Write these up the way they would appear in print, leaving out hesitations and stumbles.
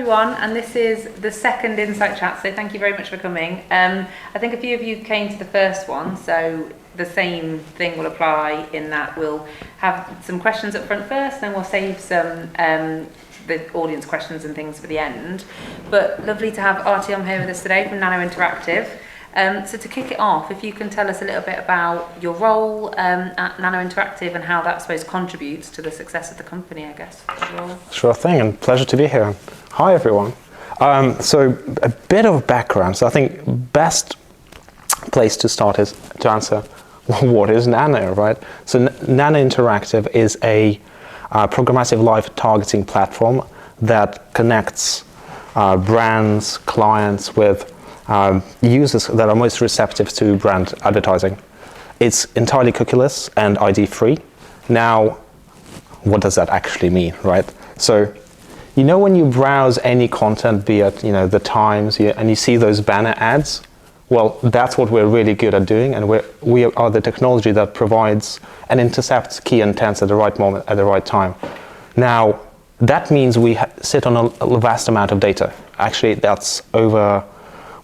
everyone, and this is the second Insight Chat, so thank you very much for coming. I think a few of you came to the first one, so the same thing will apply in that we'll have some questions up front first, then we'll save some the audience questions and things for the end. But lovely to have Artiom here with us today from Nano Interactive. So to kick it off, if you can tell us a little bit about your role at Nano Interactive and how that, I suppose, contributes to the success of the company, I guess. Sure thing, and pleasure to be here. Hi, everyone. So a bit of background. So I think best place to start is to answer what is Nano, right? So Nano Interactive is a programmatic live targeting platform that connects brands, clients with users that are most receptive to brand advertising. It's entirely cookieless and ID-free. Now, what does that actually mean, right? So, you know when you browse any content, be it the Times, and you see those banner ads? Well, that's what we're really good at doing, and we are the technology that provides and intercepts key intents at the right moment, at the right time. Now, that means we sit on a vast amount of data. Actually, that's over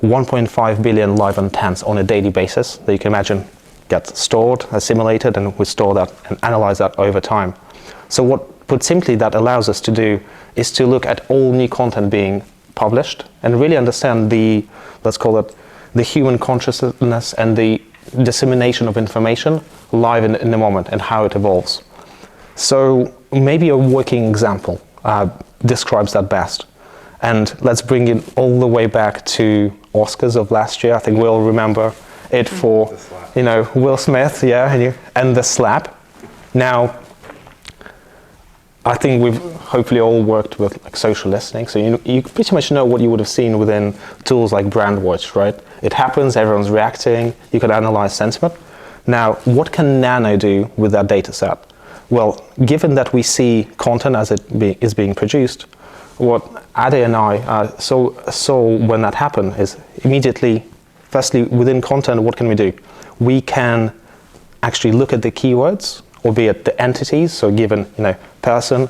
1.5 billion live intents on a daily basis that you can imagine get stored, assimilated, and we store that and analyze that over time. So what put simply that allows us to do is to look at all new content being published and really understand the, let's call it, the human consciousness and the dissemination of information live in the moment and how it evolves. So maybe a working example describes that best. And let's bring it all the way back to Oscars of last year. I think we all remember it for, Will Smith, and the slap. Now, I think we've hopefully all worked with social listening, so you pretty much know what you would have seen within tools like Brandwatch, right? It happens, everyone's reacting, you can analyze sentiment. Now, what can Nano do with that data set? Well, given that we see content as it is being produced, what Ade and I saw when that happened is immediately, firstly, within content, what can we do? We can actually look at the keywords, albeit the entities, so given person,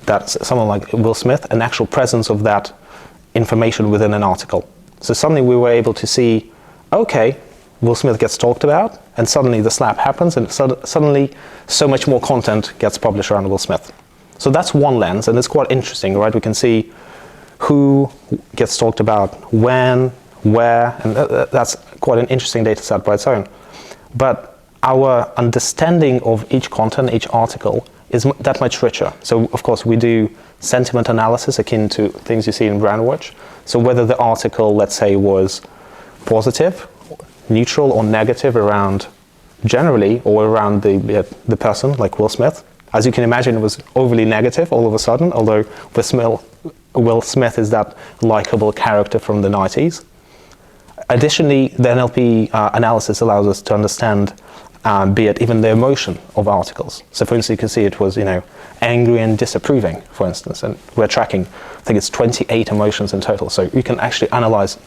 that's someone like Will Smith, an actual presence of that information within an article. So suddenly we were able to see, okay, Will Smith gets talked about, and suddenly the slap happens, and suddenly so much more content gets published around Will Smith. So that's one lens, and it's quite interesting, right? We can see who gets talked about, when, where, and that's quite an interesting data set by its own. But our understanding of each content, each article, is that much richer. So, of course, we do sentiment analysis akin to things you see in Brandwatch. So whether the article, let's say, was positive, neutral, or negative around generally, or around the person, like Will Smith. As you can imagine, it was overly negative all of a sudden, although Will Smith is that likable character from the 90s. Additionally, the NLP analysis allows us to understand, be it even the emotion of articles. So for instance, you can see it was, angry and disapproving, for instance, and we're tracking, I think it's 28 emotions in total. So you can actually analyze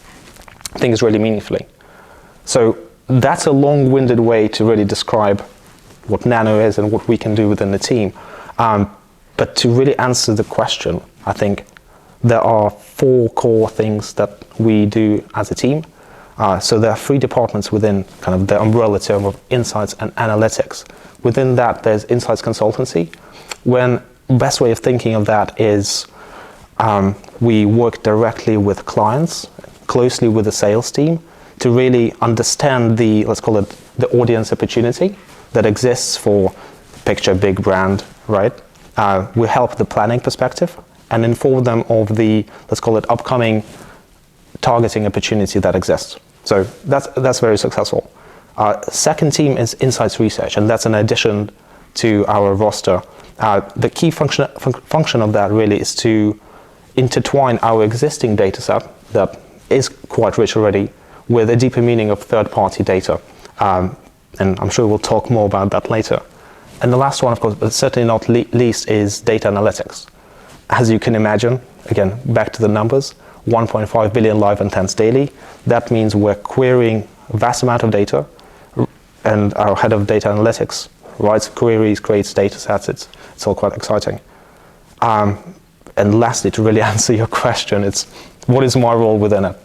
things really meaningfully. So that's a long-winded way to really describe what Nano is and what we can do within the team. But to really answer the question, I think there are 4 core things that we do as a team. So there are 3 departments within kind of the umbrella term of insights and analytics. Within that, there's insights consultancy. When best way of thinking of that is we work directly with clients, closely with the sales team, to really understand the, let's call it, the audience opportunity that exists for picture big brand, right? We help the planning perspective and inform them of the, let's call it, upcoming targeting opportunity that exists. So that's very successful. Second team is insights research, and that's an addition to our roster. The key function of that really is to intertwine our existing data set that is quite rich already with a deeper meaning of third-party data. And I'm sure we'll talk more about that later. And the last one, of course, but certainly not least, is data analytics. As you can imagine, again, back to the numbers, 1.5 billion live intents daily. That means we're querying a vast amount of data, and our head of data analytics writes queries, creates data sets. It's all quite exciting. And lastly, to really answer your question, it's what is my role within it?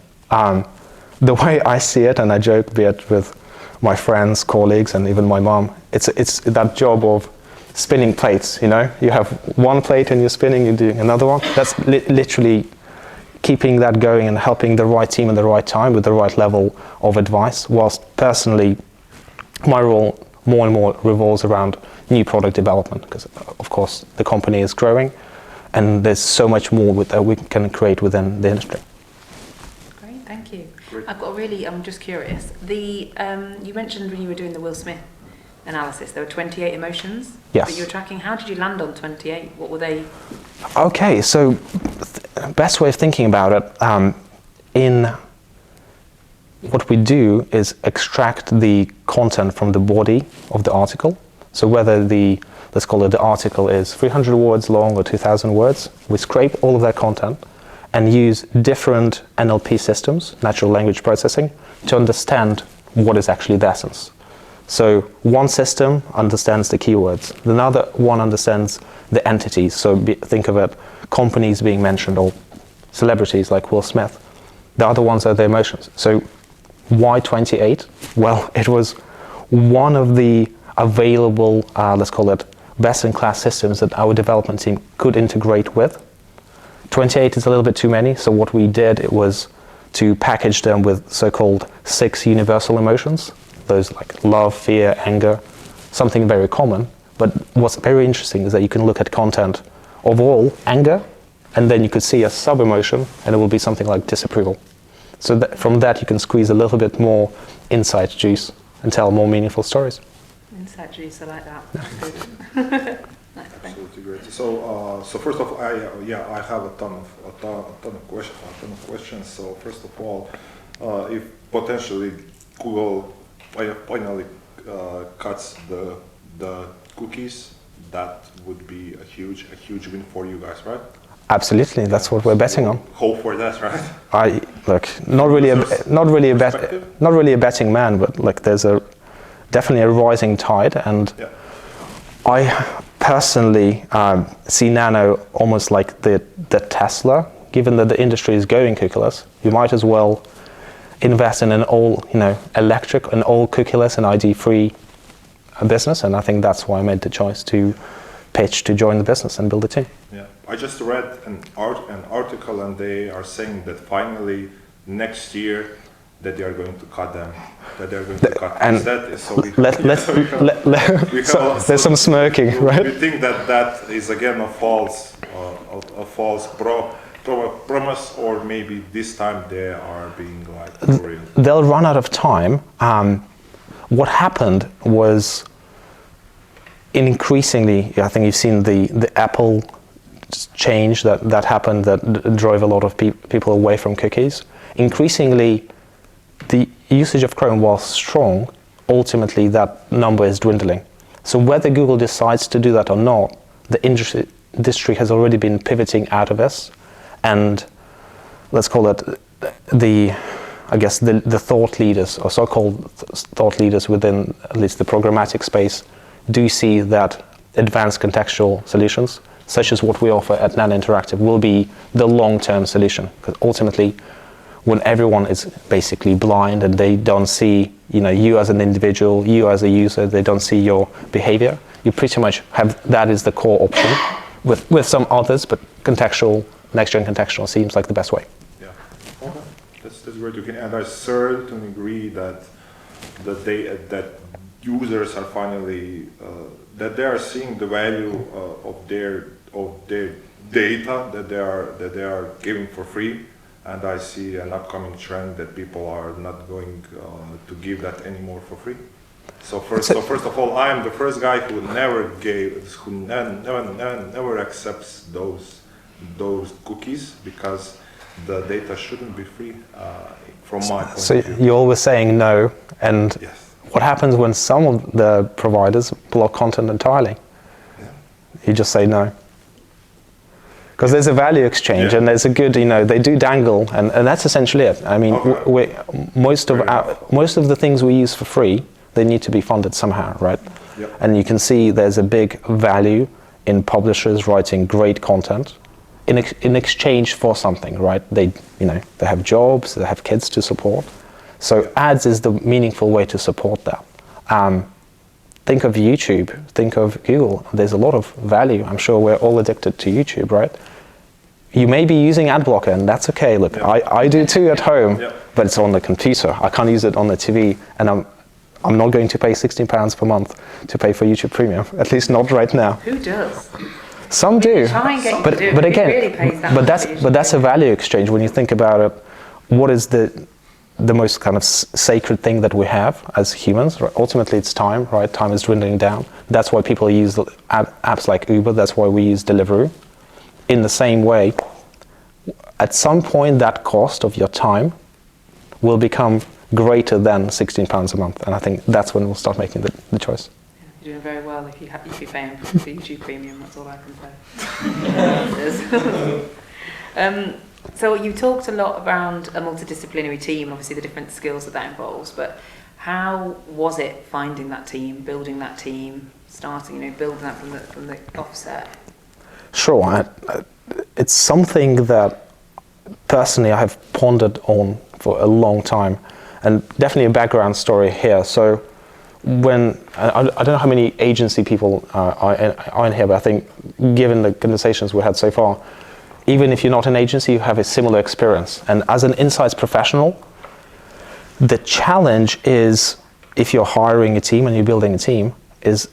The way I see it, and I joke a bit with my friends, colleagues, and even my mom, it's that job of spinning plates, you know? You have one plate and you're spinning, you're doing another one. That's literally keeping that going and helping the right team at the right time with the right level of advice, whilst personally, my role more and more revolves around new product development, because of course the company is growing and there's so much more that we can create within the industry. Great, thank you. Great. I'm just curious. You mentioned when you were doing the Will Smith analysis, there were 28 emotions. Yes. That you were tracking. How did you land on 28? What were they? Okay, so best way of thinking about it, in what we do is extract the content from the body of the article. So whether let's call it the article is 300 words long or 2,000 words, we scrape all of that content and use different NLP systems, natural language processing, to understand what is actually the essence. So one system understands the keywords, another one understands the entities. So think of it, companies being mentioned or celebrities like Will Smith. The other ones are the emotions. So why 28? Well, it was one of the available, let's call it, best-in-class systems that our development team could integrate with. 28 is a little bit too many, so what we did was to package them with so-called 6 universal emotions. Those like love, fear, anger, something very common. But what's very interesting is that you can look at content overall, anger, and then you could see a sub-emotion, and it will be something like disapproval. So from that you can squeeze a little bit more insight juice and tell more meaningful stories. Insight juice, I like that. Good. Absolutely great. So, first of all, I have a ton of questions. So, first of all, if potentially Google finally cuts the cookies, that would be a huge win for you guys, right? Absolutely, that's what we're betting on. Hope for that, right? Not really a betting man, but like there's definitely a rising tide, and yeah. I personally see Nano almost like the Tesla. Given that the industry is going cookieless, you might as well invest in an all electric and all cookieless and ID-free business, and I think that's why I made the choice to pitch to join the business and build a team. Yeah, I just read an article, and they are saying that finally next year that they are going to cut them. That they are going to cut. And there's some smirking, right? We think that is again a false promise, or maybe this time they are being like real. They'll run out of time. What happened was increasingly, I think you've seen the Apple change that happened that drove a lot of people away from cookies. Increasingly, the usage of Chrome, while strong, ultimately that number is dwindling. So whether Google decides to do that or not, the industry has already been pivoting out of this, and let's call it the thought leaders, or so-called thought leaders within at least the programmatic space, do see that advanced contextual solutions, such as what we offer at Nano Interactive, will be the long-term solution. Because ultimately, when everyone is basically blind and they don't see, you as an individual, you as a user, they don't see your behavior, you pretty much have that is the core option, with some others, but contextual, next-gen contextual seems like the best way. Yeah, okay, that's great. And I certainly agree that users are finally that they are seeing the value of their data that they are giving for free, and I see an upcoming trend that people are not going to give that anymore for free. So first of all, I am the first guy who never accepts those cookies, because the data shouldn't be free from my point of view. So you're always saying no, and yes. What happens when some of the providers block content entirely? Yeah. You just say no. Because there's a value exchange, and there's a good, they do dangle, and that's essentially it. I mean, most of the things we use for free, they need to be funded somehow, right? Yep. And you can see there's a big value in publishers writing great content in exchange for something, right? They have jobs, they have kids to support. So ads is the meaningful way to support that. Think of YouTube, think of Google. There's a lot of value. I'm sure we're all addicted to YouTube, right? You may be using ad blocker, and that's okay. Look, I do too at home, but it's on the computer. I can't use it on the TV, and I'm not going to pay £16 per month to pay for YouTube Premium. At least not right now. Who does? Some do. Try and get But again, really pays that but that's a value exchange. When you think about it, what is the most kind of sacred thing that we have as humans? Right? Ultimately, it's time. Right? Time is dwindling down. That's why people use apps like Uber. That's why we use Deliveroo. In the same way, at some point, that cost of your time will become greater than £16 a month, and I think that's when we'll start making the choice. You're doing very well if you're paying for YouTube Premium. That's all I can say. So you talked a lot around a multidisciplinary team, obviously the different skills that involves, but how was it finding that team, building that team, starting, building that from the offset? Sure, it's something that personally I have pondered on for a long time, and definitely a background story here. So when, I don't know how many agency people are in here, but I think given the conversations we had so far, even if you're not an agency, you have a similar experience. And as an insights professional, the challenge is, if you're hiring a team and you're building a team, is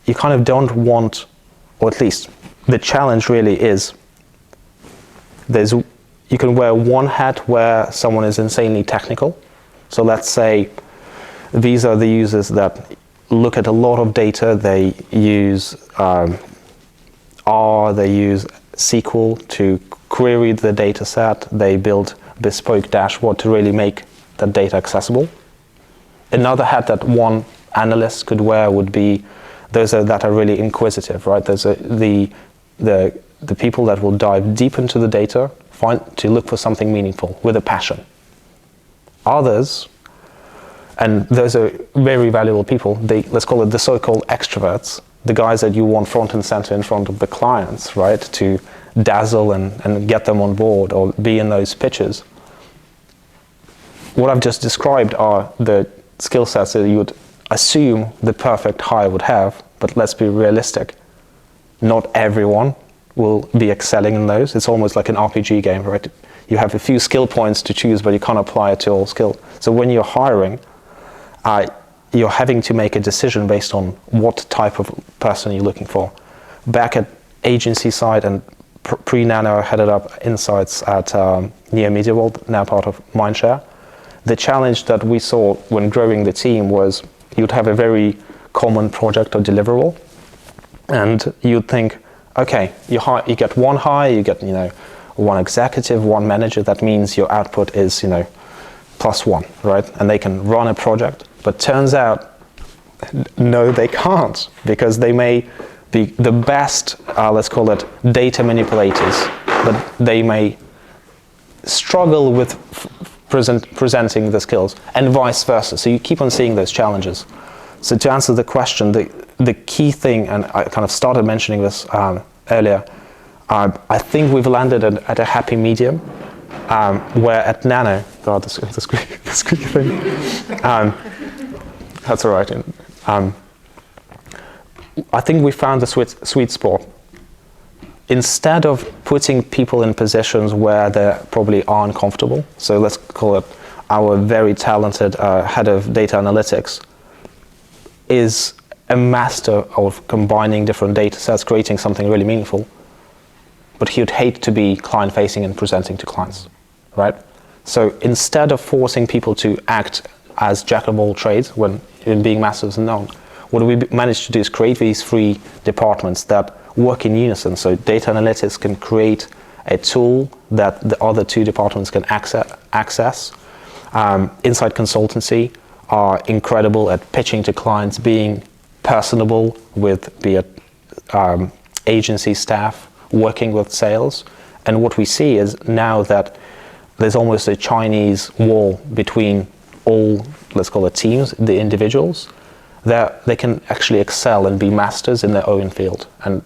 you kind of don't want, or at least the challenge really is, you can wear one hat where someone is insanely technical. So let's say these are the users that look at a lot of data. They use R, they use SQL to query the data set. They build bespoke dashboard to really make that data accessible. Another hat that one analyst could wear would be those that are really inquisitive, right? Those are the people that will dive deep into the data, to look for something meaningful with a passion. Others, and those are very valuable people, let's call it the so-called extroverts, the guys that you want front and center in front of the clients, right, to dazzle and get them on board or be in those pitches. What I've just described are the skill sets that you would assume the perfect hire would have, but let's be realistic. Not everyone will be excelling in those. It's almost like an RPG game, right? You have a few skill points to choose, but you can't apply it to all skill. So when you're hiring, you're having to make a decision based on what type of person you're looking for. Back at agency side and pre-Nano, I headed up insights at Neo Media World, now part of Mindshare. The challenge that we saw when growing the team was you'd have a very common project or deliverable, and you'd think, okay, you get one hire, you get one executive, one manager. That means your output is +1, right? And they can run a project. But turns out, no, they can't, because they may be the best, let's call it, data manipulators, but they may struggle with presenting the skills, and vice versa. So you keep on seeing those challenges. So to answer the question, the key thing, and I kind of started mentioning this earlier, I think we've landed at a happy medium, where at Nano, God, the squeaky thing, that's all right. I think we found the sweet spot. Instead of putting people in positions where they probably are uncomfortable, so let's call it our very talented head of data analytics is a master of combining different data sets, creating something really meaningful, but he would hate to be client-facing and presenting to clients, right? So instead of forcing people to act as jack of all trades when being masters and none, what we managed to do is create these 3 departments that work in unison. So data analytics can create a tool that the other 2 departments can access. Insight consultancy are incredible at pitching to clients, being personable with be it agency staff, working with sales. And what we see is now that there's almost a Chinese wall between all, let's call it teams, the individuals, that they can actually excel and be masters in their own field. And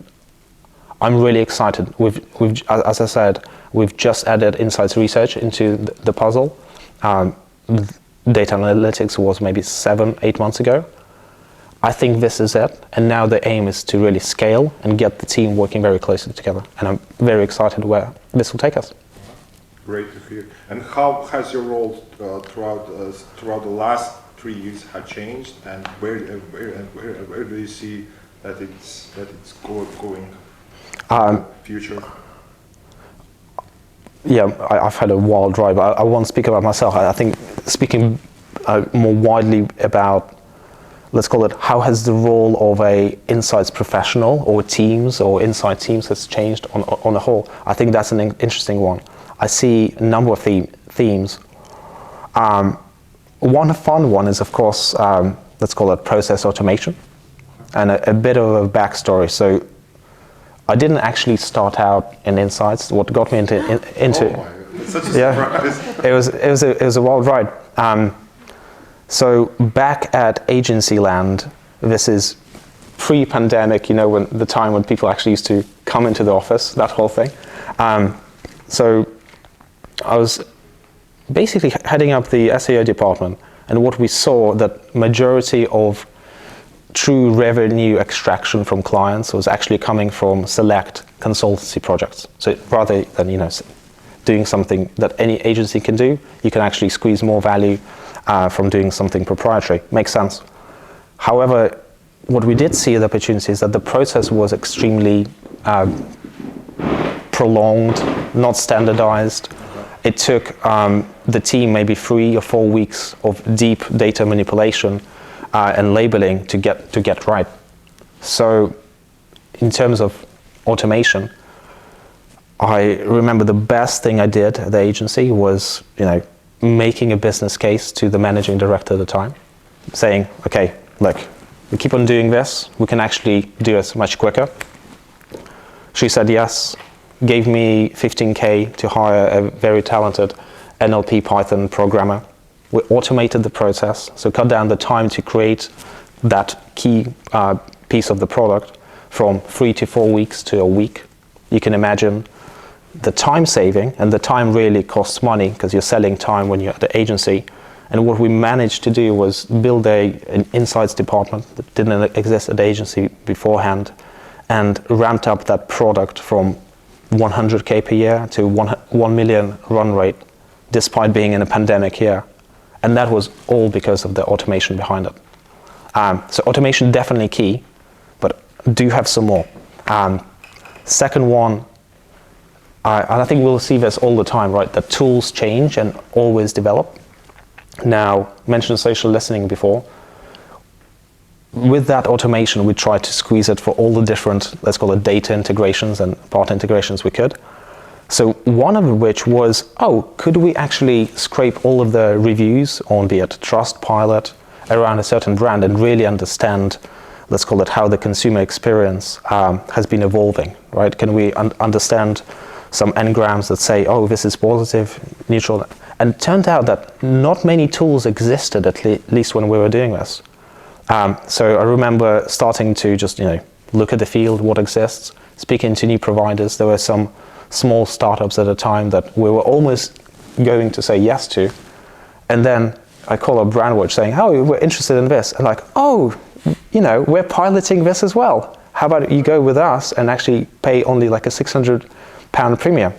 I'm really excited. As I said, we've just added insights research into the puzzle. Data analytics was maybe 7-8 months ago. I think this is it, and now the aim is to really scale and get the team working very closely together. And I'm very excited where this will take us. Great to hear. And how has your role throughout the last 3 years have changed, and where do you see that it's going future? Yeah, I've had a wild ride, but I won't speak about myself. I think speaking more widely about, let's call it, how has the role of a insights professional or teams or insight teams has changed on the whole. I think that's an interesting one. I see a number of themes. One fun one is, of course, let's call it process automation, and a bit of a backstory. So I didn't actually start out in insights. What got me into Oh my God, such a surprise. it was a wild ride. So back at agency land, this is pre-pandemic, you know, when the time when people actually used to come into the office, that whole thing. So I was basically heading up the SEO department, and what we saw that majority of true revenue extraction from clients was actually coming from select consultancy projects. So rather than, you know, doing something that any agency can do, you can actually squeeze more value from doing something proprietary. Makes sense. However, what we did see the opportunity is that the process was extremely prolonged, not standardized. It took the team maybe 3 or 4 weeks of deep data manipulation and labeling to get right. So in terms of automation, I remember the best thing I did at the agency was, you know, making a business case to the managing director at the time, saying, okay, look, we keep on doing this, we can actually do it much quicker. She said yes, gave me 15K to hire a very talented NLP Python programmer. We automated the process, so cut down the time to create that key piece of the product from 3 to 4 weeks to a week. You can imagine the time saving, and the time really costs money because you're selling time when you're at the agency. And what we managed to do was build an insights department that didn't exist at the agency beforehand, and ramped up that product from 100K per year to 1 million run rate, despite being in a pandemic year. And that was all because of the automation behind it. So automation definitely key, but do have some more. Second one, and I think we'll see this all the time, right? That tools change and always develop. Now, mentioned social listening before. With that automation, we tried to squeeze it for all the different, let's call it, data integrations and partner integrations we could. So one of which was, could we actually scrape all of the reviews on, be it Trustpilot, around a certain brand, and really understand, let's call it, how the consumer experience has been evolving, right? Can we understand some n-grams that say, this is positive, neutral? And it turned out that not many tools existed, at least when we were doing this. So I remember starting to just, look at the field, what exists, speaking to new providers. There were some small startups at a time that we were almost going to say yes to. And then I call up Brandwatch saying, we're interested in this. And like, we're piloting this as well. How about you go with us and actually pay only like a £600 premium?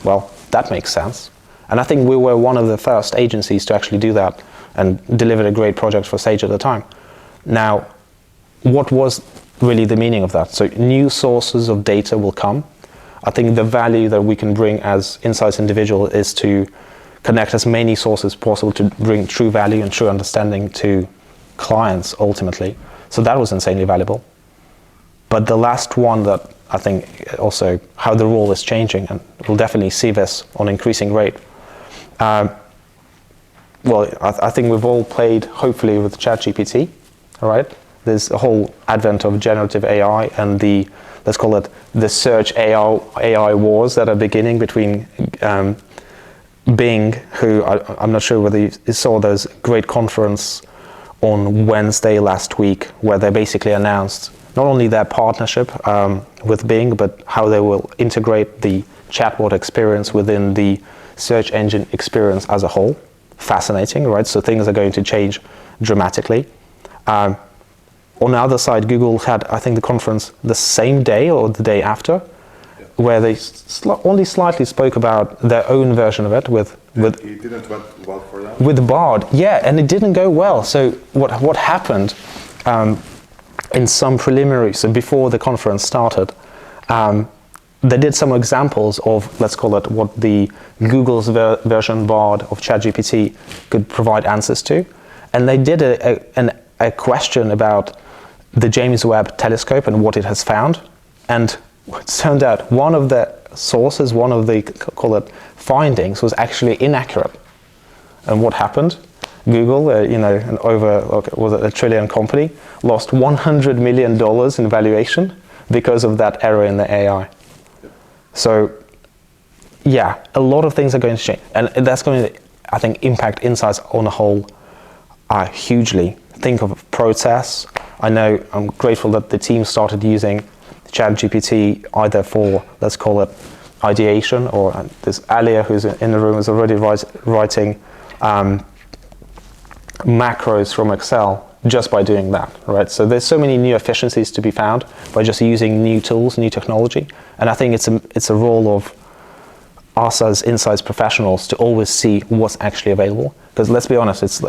Well, that makes sense. And I think we were one of the first agencies to actually do that and delivered a great project for Sage at the time. Now, what was really the meaning of that? So new sources of data will come. I think the value that we can bring as insights individual is to connect as many sources possible to bring true value and true understanding to clients ultimately. So that was insanely valuable. But the last one that I think also how the role is changing, and we'll definitely see this on increasing rate. I think we've all played, hopefully, with ChatGPT, all right? There's a whole advent of generative AI and the, let's call it, the search AI wars that are beginning between Bing, who I'm not sure whether you saw those great conference on Wednesday last week, where they basically announced not only their partnership with Bing, but how they will integrate the chatbot experience within the search engine experience as a whole. Fascinating, right? So things are going to change dramatically. On the other side, Google had, I think, the conference the same day or the day after, where they only slightly spoke about their own version of it with it didn't went well for them. With Bard, yeah, and it didn't go well. So what happened in some preliminary, so before the conference started, they did some examples of, let's call it, what the Google's version Bard of ChatGPT could provide answers to, and they did a question about the James Webb Telescope and what it has found, and it turned out one of the sources, one of the, call it, findings was actually inaccurate. And what happened? Google, an over, was it $1 trillion company, lost $100 million in valuation because of that error in the AI. So, yeah, a lot of things are going to change, and that's going to, I think, impact insights on the whole hugely. Think of process. I know I'm grateful that the team started using ChatGPT either for, let's call it, ideation, or this Alia who's in the room is already writing macros from Excel just by doing that, right? So there's so many new efficiencies to be found by just using new tools, new technology, and I think it's a role of us as insights professionals to always see what's actually available. Because let's be honest, it's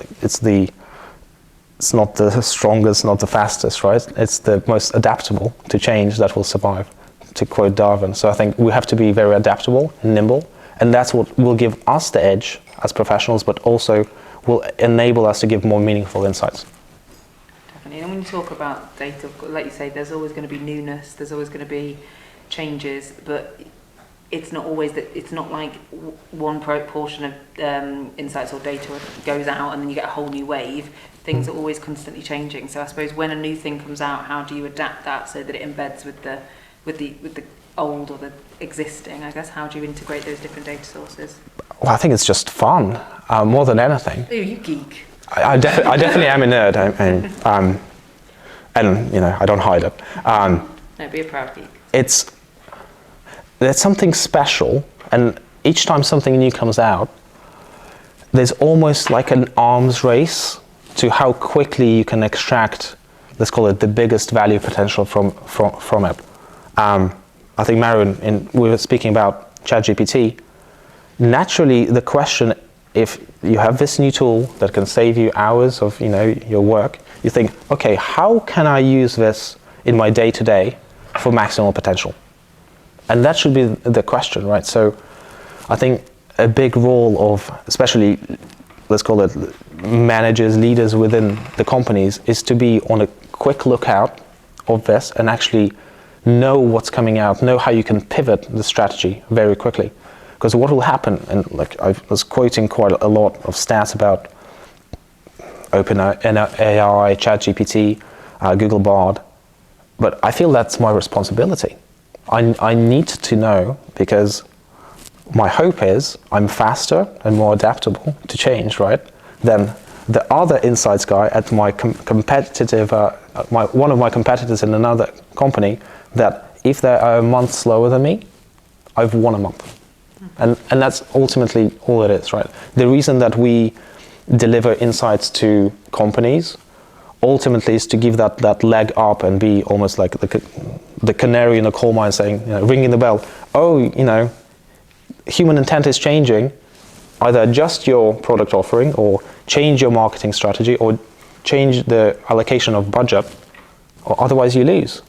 not the strongest, not the fastest, right? It's the most adaptable to change that will survive, to quote Darwin. So I think we have to be very adaptable and nimble, and that's what will give us the edge as professionals, but also will enable us to give more meaningful insights. Definitely. And when you talk about data, like you say, there's always going to be newness, there's always going to be changes, but it's not always that. It's not like one portion of insights or data goes out and then you get a whole new wave. Things are always constantly changing. So I suppose when a new thing comes out, how do you adapt that so that it embeds with the old or the existing? I guess, how do you integrate those different data sources? Well, I think it's just fun, more than anything. Oh, you geek. I definitely am a nerd, and I don't hide it. No, be a proud geek. There's something special, and each time something new comes out, there's almost like an arms race to how quickly you can extract, let's call it, the biggest value potential from it. I think, Marion, we were speaking about ChatGPT. Naturally, the question, if you have this new tool that can save you hours of your work, you think, okay, how can I use this in my day-to-day for maximal potential? And that should be the question, right? So I think a big role of, especially, let's call it, managers, leaders within the companies, is to be on a quick lookout of this and actually know what's coming out, know how you can pivot the strategy very quickly. Because what will happen, and like I was quoting quite a lot of stats about OpenAI, ChatGPT, Google Bard, but I feel that's my responsibility. I need to know, because my hope is I'm faster and more adaptable to change, right, than the other insights guy at my competitive, one of my competitors in another company, that if they are a month slower than me, I've won a month. And that's ultimately all it is, right? The reason that we deliver insights to companies ultimately is to give that leg up and be almost like the canary in the coal mine saying, ringing the bell, human intent is changing, either adjust your product offering or change your marketing strategy or change the allocation of budget, or otherwise you lose.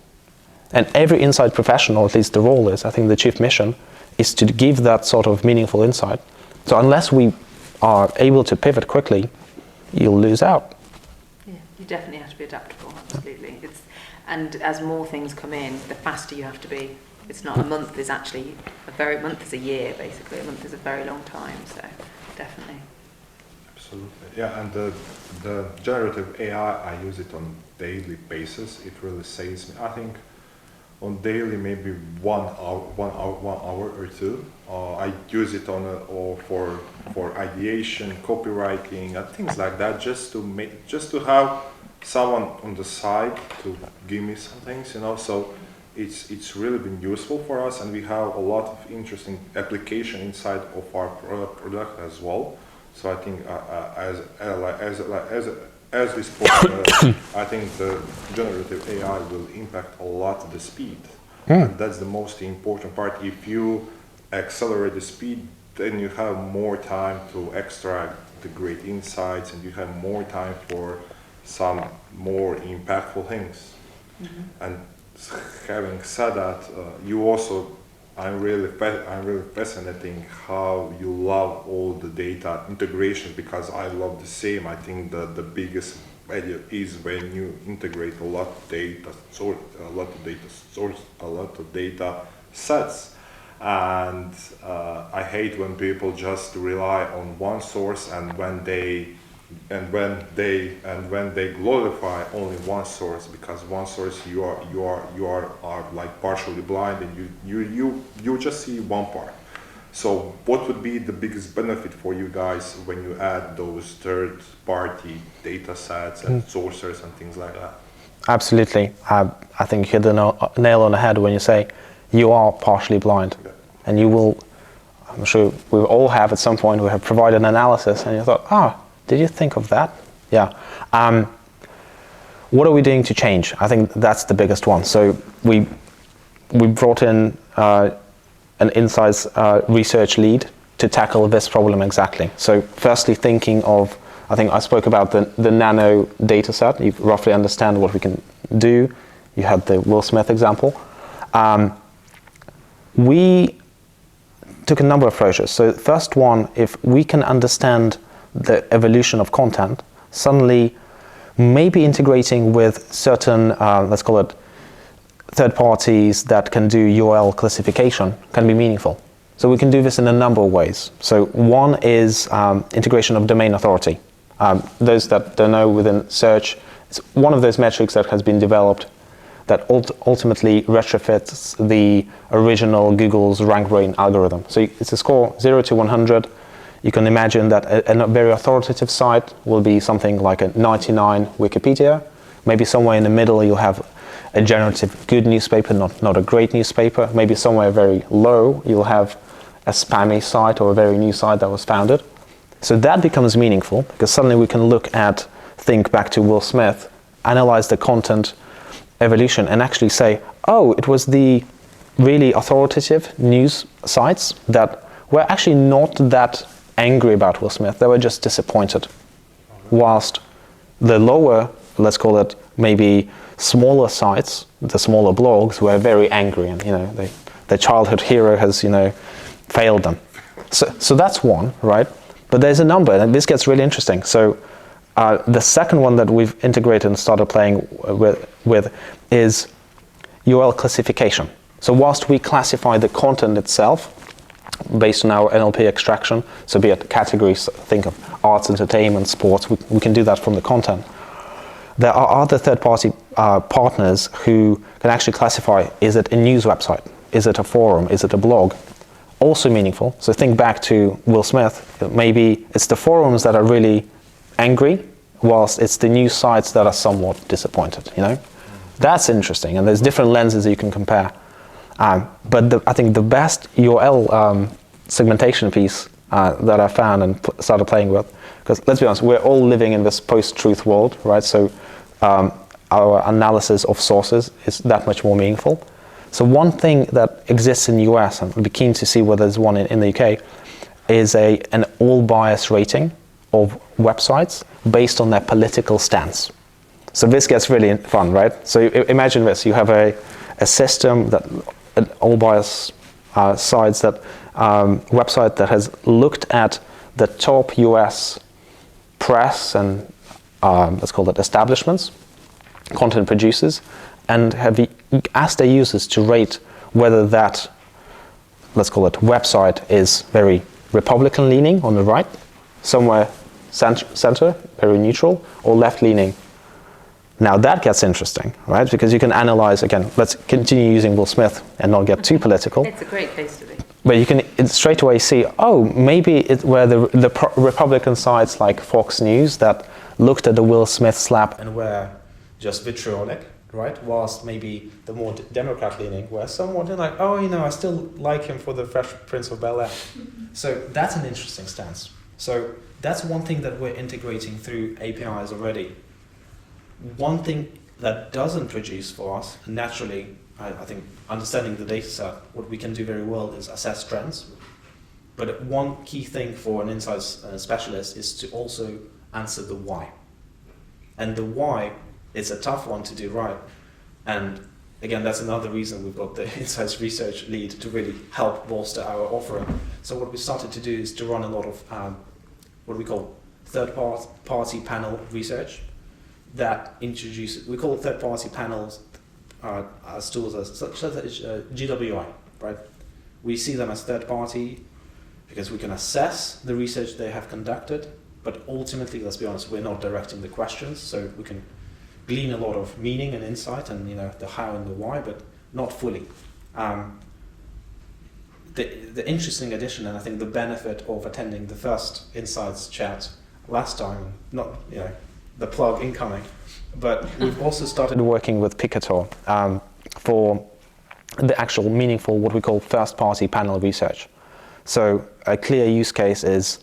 And every insight professional, at least the role is, I think the chief mission, is to give that sort of meaningful insight. So unless we are able to pivot quickly, you'll lose out. Yeah, you definitely have to be adaptable, absolutely. And as more things come in, the faster you have to be. It's not a month is actually a month is a year, basically. A month is a very long time, so definitely. Absolutely, yeah. And the generative AI, I use it on daily basis. It really saves me. I think on daily, maybe 1 hour or two. I use it or for ideation, copywriting, and things like that, just to have someone on the side to give me some things, you know. So it's really been useful for us, and we have a lot of interesting application inside of our product as well. So I think as we spoke, I think the generative AI will impact a lot the speed. And that's the most important part. If you accelerate the speed, then you have more time to extract the great insights, and you have more time for some more impactful things. And having said that, you also, I'm really fascinating how you love all the data integrations, because I love the same. I think that the biggest value is when you integrate a lot of data sets. And I hate when people just rely on one source, and when they glorify only one source, because one source you are like partially blind, and you just see one part. So what would be the biggest benefit for you guys when you add those third-party data sets and sources and things like that? Absolutely. I think you hit the nail on the head when you say you are partially blind. Yeah. And you will, I'm sure we all have at some point, we have provided an analysis and you thought, did you think of that? Yeah. What are we doing to change? I think that's the biggest one. So we brought in an insights research lead to tackle this problem exactly. So firstly, thinking of, I think I spoke about the Nano data set. You roughly understand what we can do. You had the Will Smith example. We took a number of approaches. So the first one, if we can understand the evolution of content, suddenly maybe integrating with certain, let's call it, third parties that can do URL classification can be meaningful. So we can do this in a number of ways. So one is integration of domain authority. Those that don't know, within search, it's one of those metrics that has been developed that ultimately retrofits the original Google's rank rating algorithm. So it's a score 0 to 100. You can imagine that a very authoritative site will be something like a 99 Wikipedia. Maybe somewhere in the middle you'll have a generative good newspaper, not a great newspaper. Maybe somewhere very low you'll have a spammy site or a very new site that was founded. So that becomes meaningful, because suddenly we can think back to Will Smith, analyze the content evolution and actually say, it was the really authoritative news sites that were actually not that angry about Will Smith. They were just disappointed. Whilst the lower, let's call it maybe smaller sites, the smaller blogs, were very angry, and their childhood hero has failed them. So that's one, right? But there's a number, and this gets really interesting. So the second one that we've integrated and started playing with is URL classification. So whilst we classify the content itself based on our NLP extraction, so be it categories, think of arts, entertainment, sports, we can do that from the content. There are other third-party partners who can actually classify, is it a news website? Is it a forum? Is it a blog? Also meaningful. So think back to Will Smith. Maybe it's the forums that are really angry, whilst it's the news sites that are somewhat disappointed, That's interesting, and there's different lenses you can compare. But I think the best URL segmentation piece that I found and started playing with, because let's be honest, we're all living in this post-truth world, right? So our analysis of sources is that much more meaningful. So one thing that exists in the US, and I'd be keen to see whether there's one in the UK, is an all-bias rating of websites based on their political stance. So this gets really fun, right? So imagine this: you have a system that all bias sites that website that has looked at the top US press and let's call it establishments, content producers, and have asked their users to rate whether that, let's call it, website is very Republican leaning on the right, somewhere center, very neutral, or left leaning. Now that gets interesting, right? Because you can analyze, again, let's continue using Will Smith and not get too political. It's a great case to be. but you can straight away see, oh, maybe it were the Republican sites like Fox News that looked at the Will Smith slap and were just vitriolic, right? Whilst maybe the more Democrat-leaning were somewhat like, oh, I still like him for the Fresh Prince of Bel-Air. So that's an interesting stance. So that's one thing that we're integrating through APIs already. One thing that doesn't produce for us, naturally, I think understanding the data set, what we can do very well is assess trends. But one key thing for an insights specialist is to also answer the why. And the why is a tough one to do right. And again, that's another reason we've got the insights research lead to really help bolster our offering. So what we started to do is to run a lot of what we call third-party panel research that introduces, we call it third-party panels as tools such as GWI, right? We see them as third-party because we can assess the research they have conducted, but ultimately, let's be honest, we're not directing the questions, so we can glean a lot of meaning and insight and the how and the why, but not fully. The interesting addition, and I think the benefit of attending the first Insights chat last time, not the plug incoming, but we've also started working with Picator for the actual meaningful, what we call first-party panel research. So a clear use case is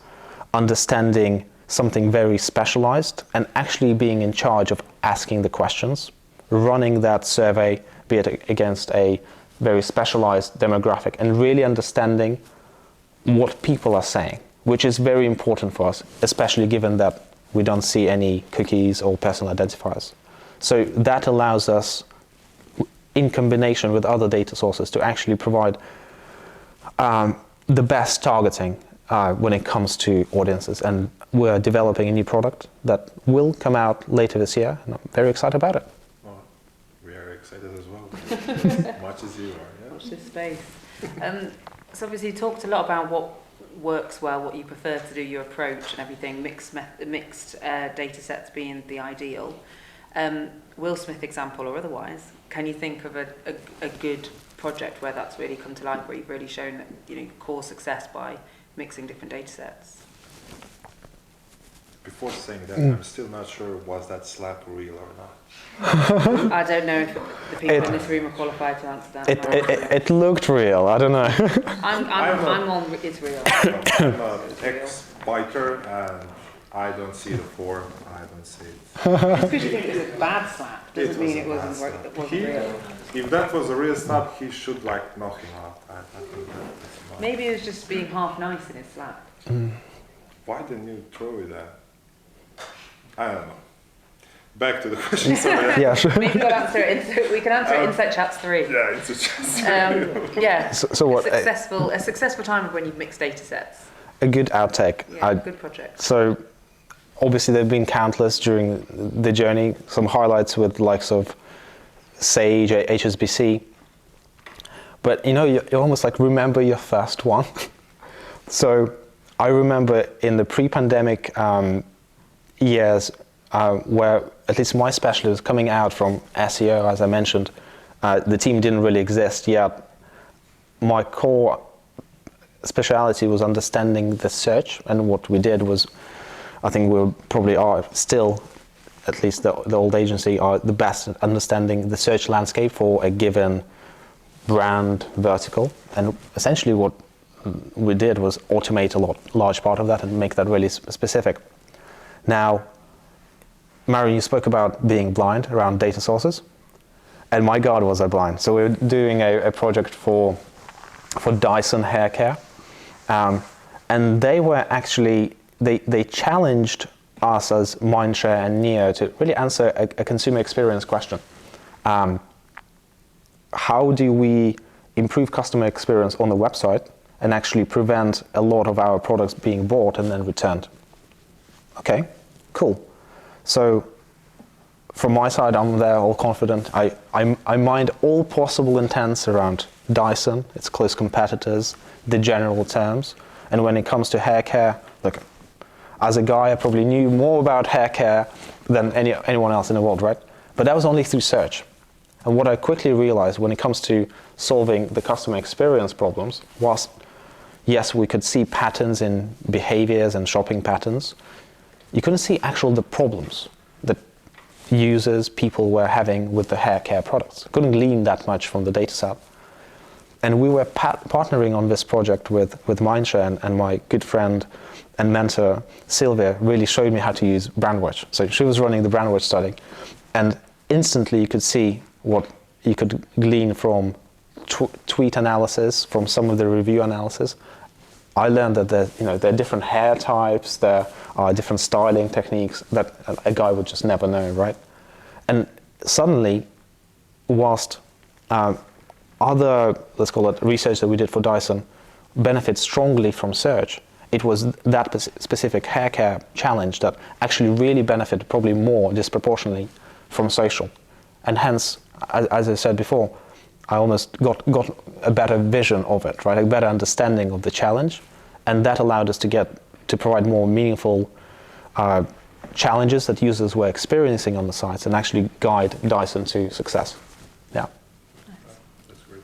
understanding something very specialized and actually being in charge of asking the questions, running that survey, be it against a very specialized demographic, and really understanding what people are saying, which is very important for us, especially given that we don't see any cookies or personal identifiers. So that allows us, in combination with other data sources, to actually provide the best targeting when it comes to audiences. And we're developing a new product that will come out later this year, and I'm very excited about it. Oh, we are excited as well. Much as you are. Yeah. Watch this space. So obviously you talked a lot about what works well, what you prefer to do, your approach and everything, mixed data sets being the ideal. Will Smith example or otherwise, can you think of a good project where that's really come to life, where you've really shown that core success by mixing different data sets? Before saying that, I'm still not sure was that slap real or not. I don't know if the people in this room are qualified to answer that. It looked real. I don't know. I'm on it's real. I'm an ex-biker and I don't see the form. I don't see it. Just because you think it was a bad slap doesn't mean it wasn't real. If that was a real slap, he should knock him out. I think that maybe he was just being half nice in his slap. Why didn't you throw it at? I don't know. Back to the question. Yeah, sure. Maybe we'll answer it. We can answer it in Insight Chats 3. Yeah, it's a chance. Yeah. So what? A successful time of when you've mixed data sets. A good outtake. Yeah, good project. So obviously there have been countless during the journey. Some highlights with the likes of Sage, HSBC. But you almost remember your first one. So I remember in the pre-pandemic years where at least my specialist coming out from SEO, as I mentioned, the team didn't really exist yet. My core speciality was understanding the search, and what we did was, I think we probably are still, at least the old agency, are the best at understanding the search landscape for a given brand vertical. And essentially what we did was automate a large part of that and make that really specific. Now, Marion, you spoke about being blind around data sources, and my God, was I blind. So we were doing a project for Dyson hair care, and they were actually, they challenged us as Mindshare and Neo to really answer a consumer experience question. How do we improve customer experience on the website and actually prevent a lot of our products being bought and then returned? Okay, cool. So from my side, I'm there all confident. I mind all possible intents around Dyson, its close competitors, the general terms. And when it comes to hair care, look, as a guy, I probably knew more about hair care than anyone else in the world, right? But that was only through search. And what I quickly realized when it comes to solving the customer experience problems was yes, we could see patterns in behaviors and shopping patterns. You couldn't see the problems that users, people were having with the hair care products. Couldn't glean that much from the data set. And we were partnering on this project with Mindshare, and my good friend and mentor, Sylvia, really showed me how to use BrandWatch. So she was running the BrandWatch study, and instantly you could see what you could glean from tweet analysis, from some of the review analysis. I learned that there are different hair types, there are different styling techniques that a guy would just never know, right? And suddenly, whilst other, let's call it, research that we did for Dyson benefits strongly from search, it was that specific hair care challenge that actually really benefited probably more disproportionately from social. And hence, as I said before, I almost got a better vision of it, right? A better understanding of the challenge, and that allowed us to provide more meaningful challenges that users were experiencing on the sites and actually guide Dyson to success. Yeah. That's great.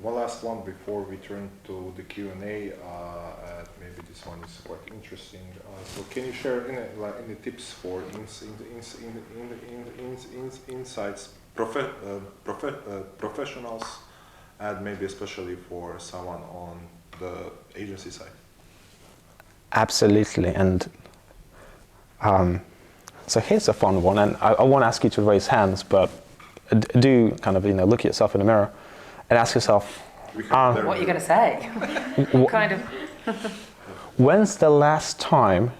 One last one before we turn to the Q&A. Maybe this one is quite interesting. So can you share any tips for insights professionals, and maybe especially for someone on the agency side? Absolutely. And so here's a fun one, and I won't ask you to raise hands, but do kind of look at yourself in the mirror and ask yourself, what are you going to say? Kind of. When's the last time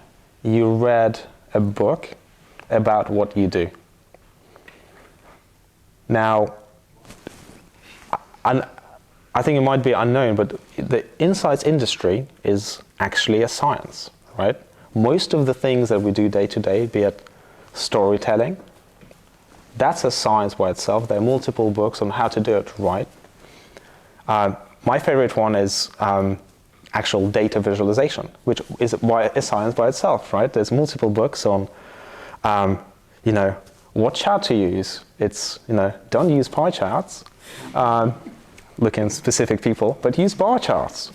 you read a book about what you do? Now, I think it might be unknown, but the insights industry is actually a science, right? Most of the things that we do day to day, be it storytelling, that's a science by itself. There are multiple books on how to do it right. My favorite one is actual data visualization, which is a science by itself, right? There's multiple books on, what chart to use. It's, don't use pie charts, looking at specific people, but use bar charts.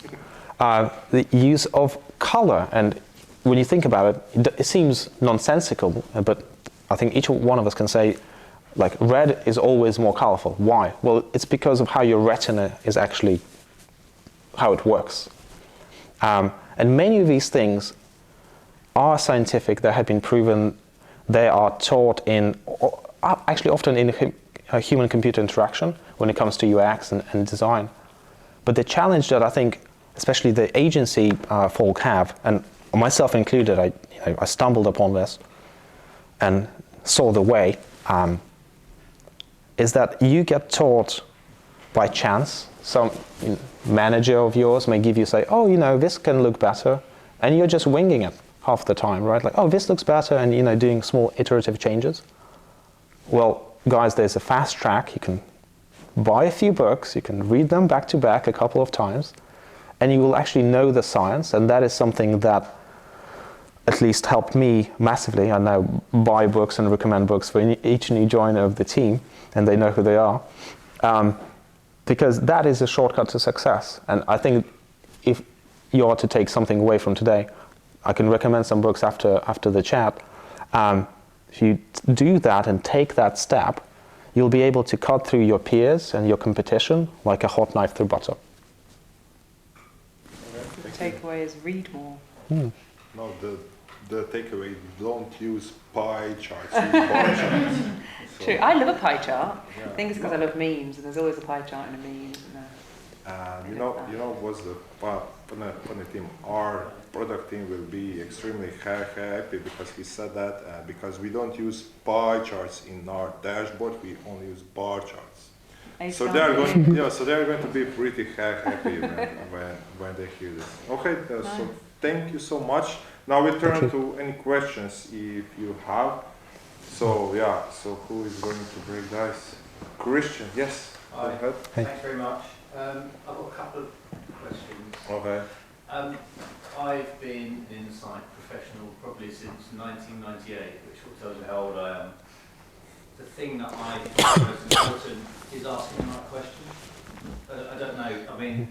The use of color, and when you think about it, it seems nonsensical, but I think each one of us can say, like, red is always more colorful. Why? Well, it's because of how your retina is actually, how it works. And many of these things are scientific. They have been proven. They are taught in, actually often in human-computer interaction when it comes to UX and design. But the challenge that I think, especially the agency folk have, and myself included, I stumbled upon this and saw the way, is that you get taught by chance. Some manager of yours may give you, say, oh, this can look better, and you're just winging it half the time, right? Like, oh, this looks better, and doing small iterative changes. Well, guys, there's a fast track. You can buy a few books, you can read them back to back a couple of times, and you will actually know the science, and that is something that at least helped me massively. I now buy books and recommend books for each new joiner of the team, and they know who they are. Because that is a shortcut to success. And I think if you are to take something away from today, I can recommend some books after the chat. If you do that and take that step, you'll be able to cut through your peers and your competition like a hot knife through butter. The takeaway is read more. No, the takeaway, don't use pie charts, use bar charts. So, true. I love a pie chart. Yeah. I think it's because I love memes, and there's always a pie chart in a meme, isn't there? you know what's the funny thing? Our product team will be extremely happy because he said that, because we don't use pie charts in our dashboard, we only use bar charts. So they are going to be pretty happy when they hear this. Okay, so thank you so much. Now we turn to any questions if you have. So so who is going to break dice? Christian, yes. Hi. Go ahead. Thanks very much. I've got a couple of questions. Okay. I've been in Insight professional probably since 1998, which tells you how old I am. The thing that I think most important is asking the right question. I don't know. I mean,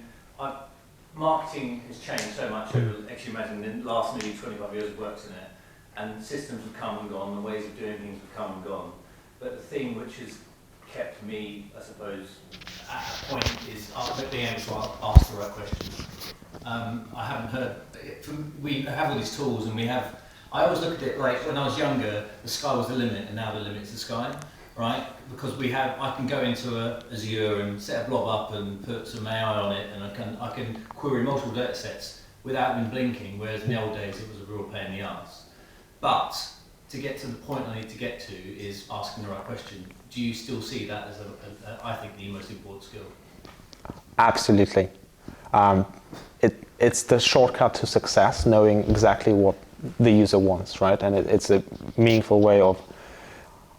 marketing has changed so much over, actually imagine, the last nearly 25 years of works in it, and systems have come and gone, the ways of doing things have come and gone. But the thing which has kept me, I suppose, at a point is being able to ask the right questions. I haven't heard, we have all these tools and I always look at it like when I was younger, the sky was the limit and now the limit's the sky, right? Because I can go into Azure and set a blob up and put some AI on it, and I can query multiple data sets without even blinking, whereas in the old days it was a real pain in the arse. But to get to the point I need to get to is asking the right question. Do you still see that as I think, the most important skill? Absolutely. It's the shortcut to success, knowing exactly what the user wants, right? And it's a meaningful way of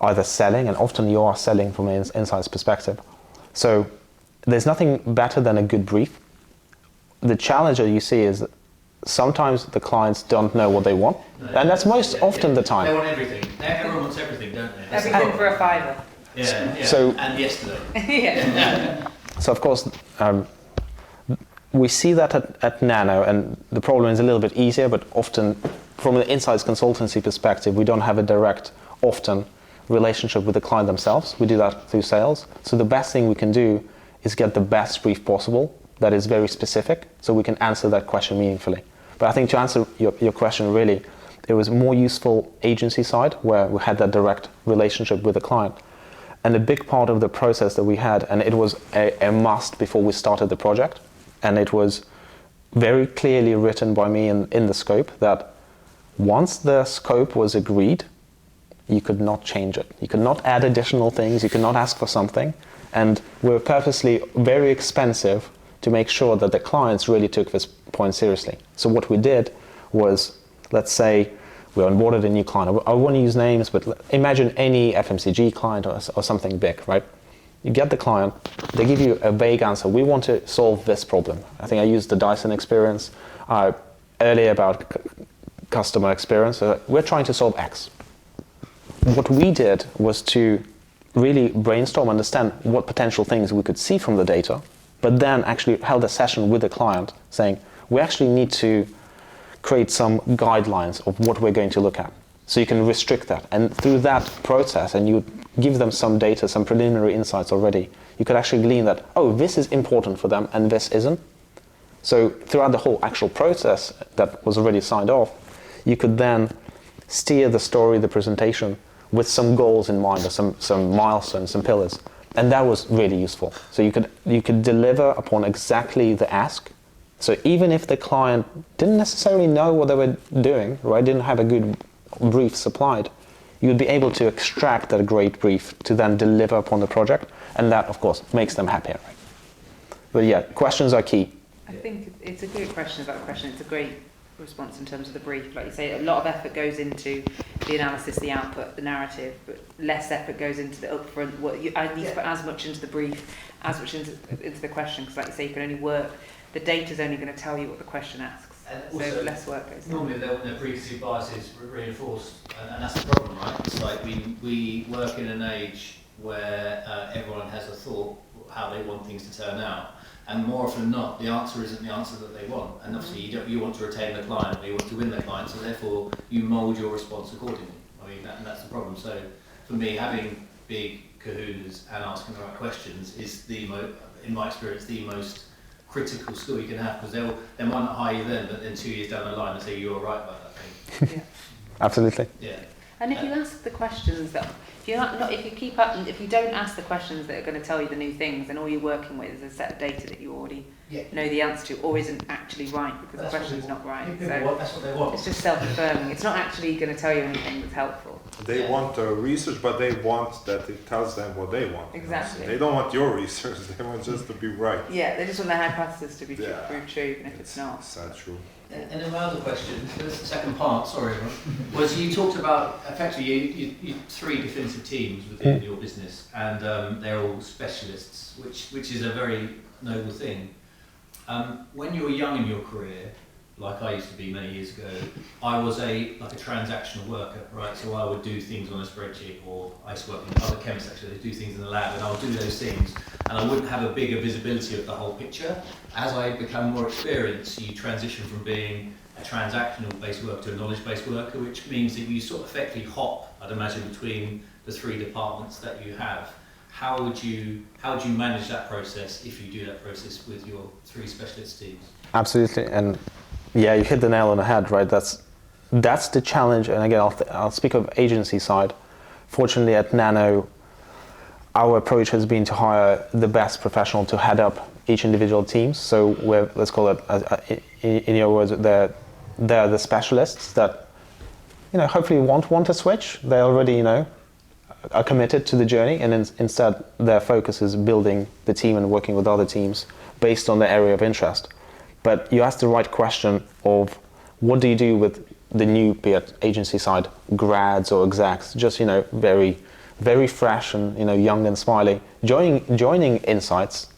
either selling, and often you are selling from an insights perspective. So there's nothing better than a good brief. The challenge that you see is that sometimes the clients don't know what they want, and that's most often the time. They want everything. Everyone wants everything, don't they? That's Everything for a fiver. Yeah. So, and yesterday. Yeah. So of course, we see that at Nano, and the problem is a little bit easier, but often from an insights consultancy perspective, we don't have a direct, often, relationship with the client themselves. We do that through sales. So the best thing we can do is get the best brief possible that is very specific, so we can answer that question meaningfully. But I think to answer your question, really, it was more useful agency side, where we had that direct relationship with the client. And a big part of the process that we had, and it was a must before we started the project, and it was very clearly written by me in the scope, that once the scope was agreed, you could not change it. You could not add additional things, you could not ask for something. And we were purposely very expensive to make sure that the clients really took this point seriously. So what we did was, let's say we onboarded a new client. I won't use names, but imagine any FMCG client or something big, right? You get the client, they give you a vague answer. We want to solve this problem. I think I used the Dyson experience earlier about customer experience. We're trying to solve X. What we did was to really brainstorm, understand what potential things we could see from the data, but then actually held a session with the client saying, we actually need to create some guidelines of what we're going to look at. So you can restrict that. And through that process, and you give them some data, some preliminary insights already, you could actually glean that, oh, this is important for them and this isn't. So throughout the whole actual process that was already signed off, you could then steer the story, the presentation, with some goals in mind, or some milestones, some pillars. And that was really useful. So you could deliver upon exactly the ask. So even if the client didn't necessarily know what they were doing, right, didn't have a good brief supplied, you'd be able to extract that great brief to then deliver upon the project. And that, of course, makes them happier. Right? But yeah, questions are key. I think it's a good question about the question. It's a great response in terms of the brief. Like you say, a lot of effort goes into the analysis, the output, the narrative, but less effort goes into the upfront. I need to put as much into the brief, as much into the question, because like you say, you can only work. The data's only going to tell you what the question asks. And so also, less work goes. Normally, the preconceived bias is reinforced, and that's the problem, right? It's like we work in an age where everyone has a thought how they want things to turn out. And more often than not, the answer isn't the answer that they want. And obviously, you want to retain the client, or you want to win the client, so therefore you mould your response accordingly. I mean, and that's the problem. So for me, having big kahunas and asking the right questions is in my experience, the most critical skill you can have, because they might not hire you then, but then 2 years down the line, they say you're right about that thing. Yeah. Absolutely. Yeah. And if you ask the questions that if you don't ask the questions that are going to tell you the new things, then all you're working with is a set of data that you already know the answer to, or isn't actually right because the question's not right. So that's what they want. it's just self-affirming. It's not actually going to tell you anything that's helpful. They want research, but they want that it tells them what they want. Exactly. So they don't want your research, they want just to be right. Yeah, they just want their hypothesis to be proved true, even if it's not. It's not true. And then my other question, the second part, sorry, was you talked about effectively you 3 definitive teams within your business, and they're all specialists, which is a very noble thing. When you were young in your career, like I used to be many years ago, I was a transactional worker, right? So I would do things on a spreadsheet, or I used to work with other chemists actually, they do things in the lab, and I'll do those things, and I wouldn't have a bigger visibility of the whole picture. As I become more experienced, you transition from being a transactional-based worker to a knowledge-based worker, which means that you sort of effectively hop, I'd imagine, between the three departments that you have. How would you manage that process if you do that process with your three specialist teams? Absolutely, and yeah, you hit the nail on the head, right? That's the challenge, and again, I'll speak of agency side. Fortunately, at Nano, our approach has been to hire the best professional to head up each individual teams. So we're, let's call it, in your words, they're the specialists that, hopefully want to switch. They already, are committed to the journey, and instead their focus is building the team and working with other teams based on their area of interest. But you asked the right question of what do you do with the new, be it agency side, grads or execs, just very, very fresh and young and smiley, joining Insights.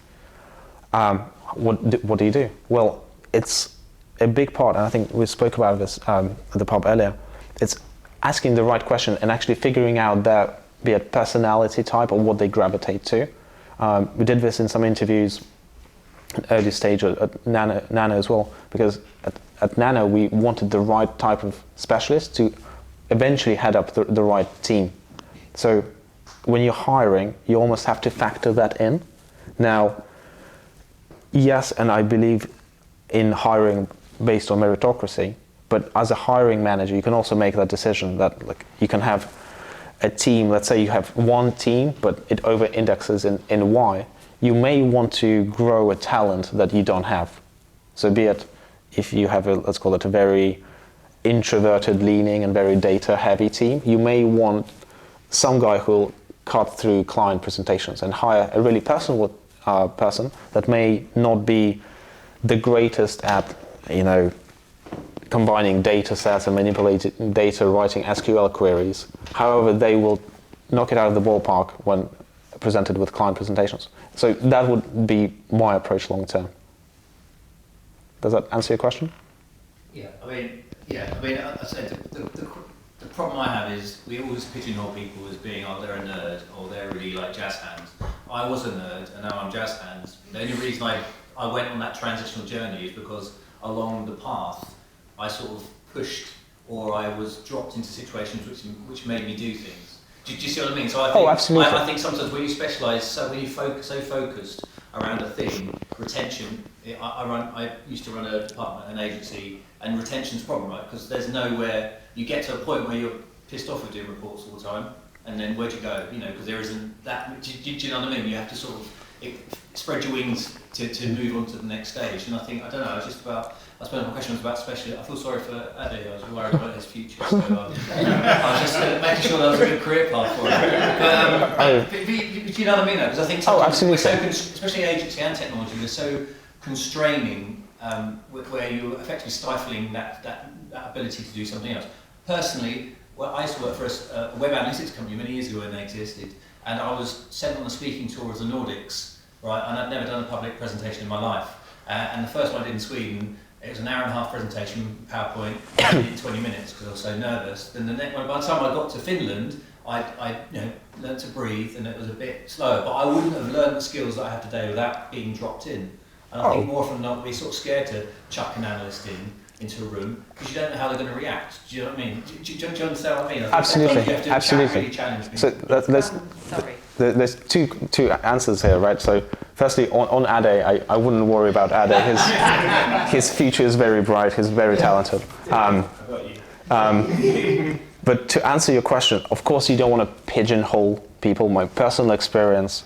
What do you do? Well, it's a big part, and I think we spoke about this at the pub earlier. It's asking the right question and actually figuring out their, be it personality type or what they gravitate to. We did this in some interviews early stage at Nano as well, because at Nano we wanted the right type of specialist to eventually head up the right team. So when you're hiring, you almost have to factor that in. Now, yes, and I believe in hiring based on meritocracy, but as a hiring manager, you can also make that decision that you can have a team, let's say you have one team, but it over-indexes in Y. You may want to grow a talent that you don't have. So be it if you have let's call it a very introverted leaning and very data heavy team, you may want some guy who will cut through client presentations and hire a really personal person that may not be the greatest at, combining data sets and manipulating data, writing SQL queries. However, they will knock it out of the ballpark when presented with client presentations. So that would be my approach long term. Does that answer your question? Yeah, I said the problem I have is we always pigeonhole people as being, they're a nerd or they're really like jazz hands. I was a nerd and now I'm jazz hands. The only reason I went on that transitional journey is because along the path I sort of pushed, or I was dropped into situations which made me do things. Do you see what I mean? So I think, absolutely. I think sometimes when you specialise, so when you so focused around a thing, retention. I used to run a department, an agency, and retention's a problem, right? Because there's nowhere, you get to a point where you're pissed off with doing reports all the time, and then where'd you go? Because there isn't that. Do you know what I mean? You have to sort of spread your wings to move on to the next stage. And I think, I don't know, I suppose my question was about specialist. I feel sorry for Ade, I was worried about his future, so I was just making sure there was a good career path for him. But do you know what I mean though? Because I think sometimes we're so, especially agency and technology, we're so constraining where you're effectively stifling that ability to do something else. Personally, I used to work for a web analytics company many years ago when they existed, and I was sent on a speaking tour of the Nordics, right? And I'd never done a public presentation in my life. And the first one I did in Sweden, it was an hour-and-a-half presentation, PowerPoint, I did it in 20 minutes because I was so nervous. Then the next one, by the time I got to Finland, I learned to breathe, and it was a bit slower. But I wouldn't have learned the skills that I have today without being dropped in. And I think more often than not, we're sort of scared to chuck an analyst into a room because you don't know how they're going to react. Do you know what I mean? Do you understand what I mean? Absolutely, you have to absolutely. really challenge me. So there's two answers here, right? So firstly, on Ade, I wouldn't worry about Ade. His future is very bright. He's very talented. But to answer your question, of course, you don't want to pigeonhole people. My personal experience,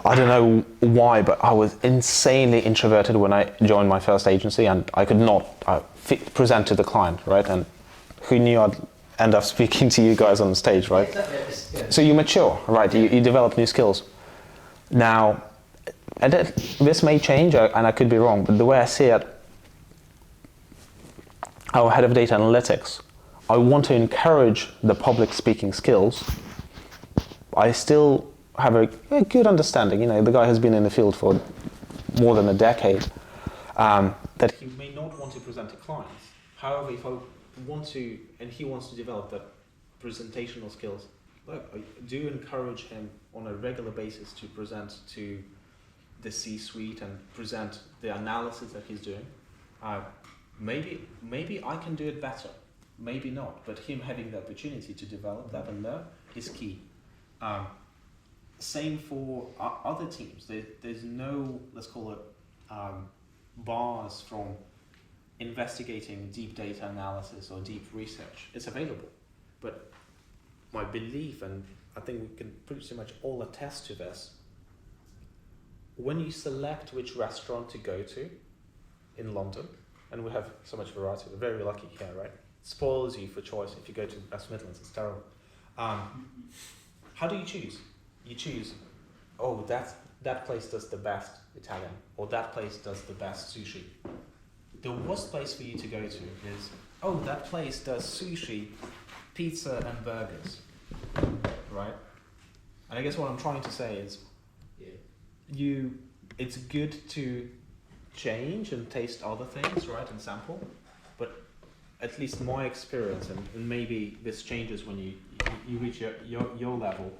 I don't know why, but I was insanely introverted when I joined my first agency, and I could not present to the client, right? And who knew I'd end up speaking to you guys on stage, right? So you mature, right? You develop new skills. Now, this may change, and I could be wrong, but the way I see it, our head of data analytics, I want to encourage the public speaking skills. I still have a good understanding. The guy has been in the field for more than a decade. that he may not want to present to clients. However, if I want to, and he wants to develop that presentational skills, look, I do encourage him on a regular basis to present to the C-suite and present the analysis that he's doing. Maybe I can do it better, maybe not, but him having the opportunity to develop that and learn is key. Same for other teams. There's no, let's call it, bars from investigating deep data analysis or deep research. It's available. But my belief, and I think we can pretty much all attest to this, when you select which restaurant to go to in London, and we have so much variety, we're very lucky here, right? It spoils you for choice. If you go to West Midlands, it's terrible. How do you choose? You choose, oh, that place does the best Italian, or that place does the best sushi. The worst place for you to go to is, oh, that place does sushi, pizza, and burgers, right? And I guess what I'm trying to say is, it's good to change and taste other things, right, and sample, but at least my experience, and maybe this changes when you reach your level,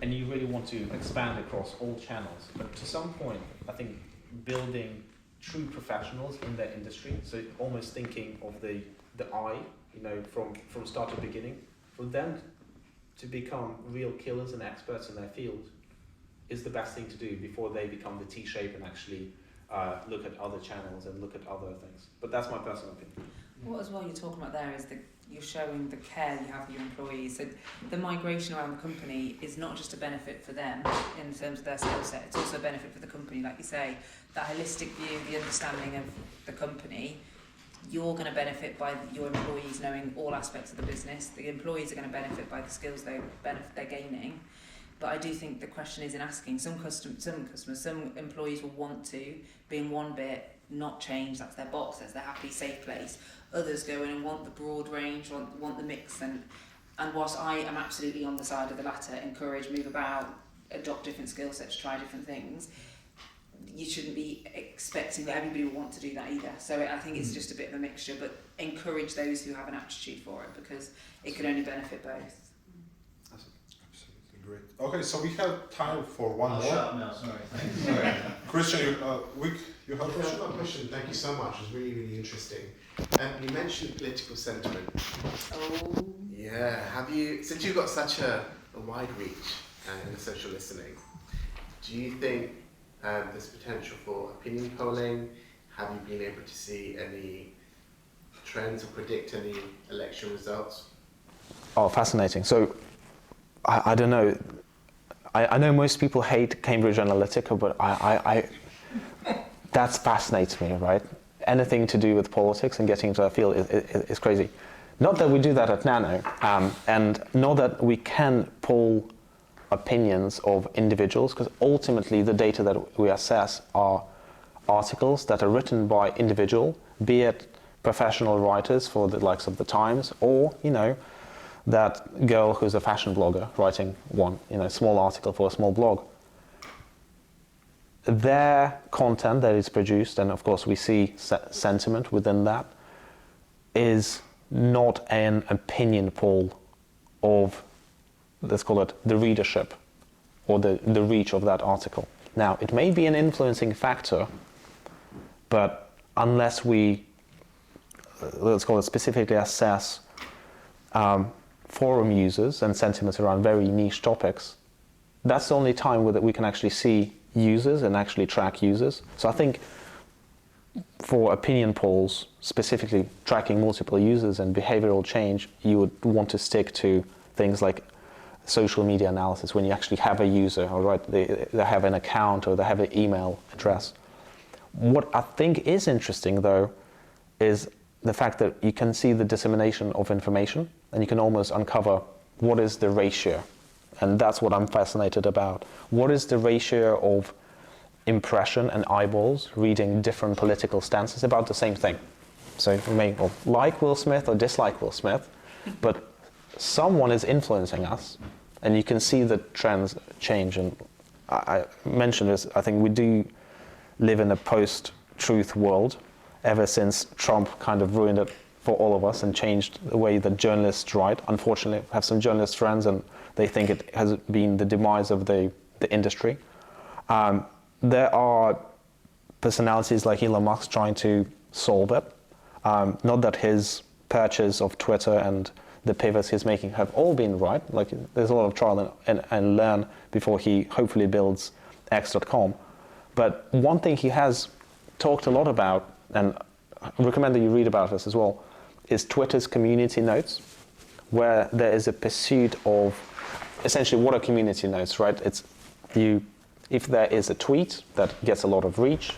and you really want to expand across all channels. But to some point, I think building true professionals in their industry, so almost thinking of the eye, from start to beginning, for them to become real killers and experts in their field is the best thing to do before they become the T-shape and actually look at other channels and look at other things. But that's my personal opinion. What as well you're talking about there is that you're showing the care you have for your employees. So the migration around the company is not just a benefit for them in terms of their skill set, it's also a benefit for the company, like you say, that holistic view, the understanding of the company. You're going to benefit by your employees knowing all aspects of the business. The employees are going to benefit by the skills they're gaining. But I do think the question is in asking, some employees will want to be in one bit, not change, that's their box, that's their happy, safe place. Others go in and want the broad range, want the mix, and whilst I am absolutely on the side of the latter, encourage, move about, adopt different skill sets, try different things, you shouldn't be expecting that everybody will want to do that either. So I think it's just a bit of a mixture, but encourage those who have an aptitude for it, because it can only benefit both. Great. Okay, so we have time for one more. Shut up now, sorry. Thanks. Christian, you have a question? My question, thank you so much, it was really, really interesting. You mentioned political sentiment. Oh. Yeah, since you've got such a wide reach in the social listening, do you think there's potential for opinion polling? Have you been able to see any trends or predict any election results? Oh, fascinating. So, I don't know. I know most people hate Cambridge Analytica, but that fascinates me, right? Anything to do with politics and getting into that field is crazy. Not that we do that at Nano, and not that we can poll opinions of individuals, because ultimately the data that we assess are articles that are written by individual, be it professional writers for the likes of the Times, or, that girl who's a fashion blogger writing one, small article for a small blog. Their content that is produced, and of course we see sentiment within that, is not an opinion poll of, let's call it, the readership or the reach of that article. Now, it may be an influencing factor, but unless we, let's call it, specifically assess forum users and sentiments around very niche topics, that's the only time where we can actually see users and actually track users. So I think for opinion polls, specifically tracking multiple users and behavioral change, you would want to stick to things like social media analysis, when you actually have a user, all right, they have an account or they have an email address. What I think is interesting, though, is the fact that you can see the dissemination of information and you can almost uncover what is the ratio. And that's what I'm fascinated about. What is the ratio of impression and eyeballs reading different political stances about the same thing? So you may like Will Smith or dislike Will Smith, but someone is influencing us, and you can see the trends change. And I mentioned this, I think we do live in a post truth world ever since Trump kind of ruined it for all of us and changed the way that journalists write. Unfortunately, I have some journalist friends and they think it has been the demise of the industry. There are personalities like Elon Musk trying to solve it. Not that his purchase of Twitter and the pivots he's making have all been right. Like, there's a lot of trial and learn before he hopefully builds X.com. But one thing he has talked a lot about, and I recommend that you read about this as well, is Twitter's community notes, where there is a pursuit of essentially what are community notes, right? It's if there is a tweet that gets a lot of reach,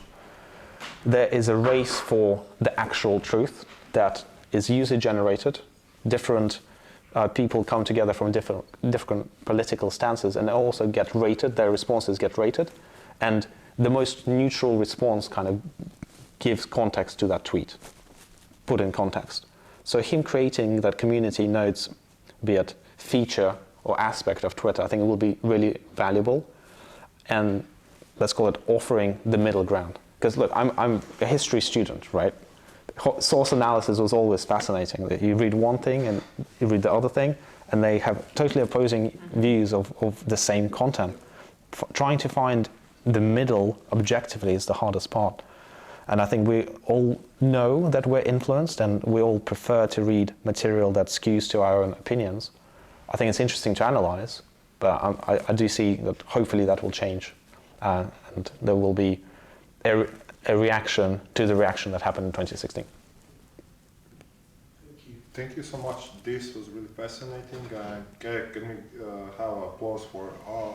there is a race for the actual truth that is user-generated. Different people come together from different political stances and also get rated, their responses get rated, and the most neutral response kind of gives context to that tweet, put in context. So him creating that community notes, be it feature or aspect of Twitter, I think it will be really valuable, and let's call it offering the middle ground. Because look, I'm a history student, right? Source analysis was always fascinating. You read one thing and you read the other thing, and they have totally opposing views of the same content. Trying to find the middle objectively is the hardest part. And I think we all know that we're influenced and we all prefer to read material that skews to our own opinions. I think it's interesting to analyze, but I do see that hopefully that will change, and there will be a reaction to the reaction that happened in 2016. Thank you so much. This was really fascinating. Can we have applause for our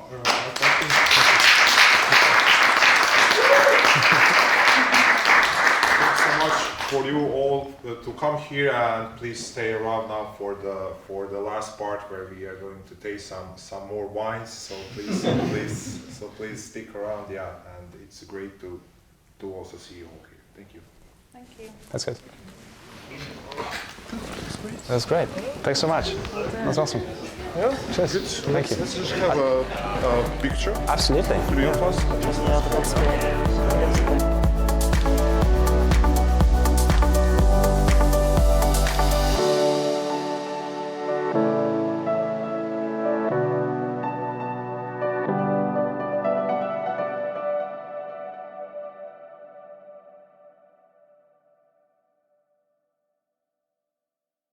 Thanks so much for you all to come here, and please stay around now for the last part where we are going to taste some more wines. So please stick around. Yeah, and it's great to also see you all here. Thank you. Thank you. That's good. That was great. Thanks so much. That's awesome. Yeah. Cheers. Good. Thank you. Let's just have a picture. Absolutely. Three of us.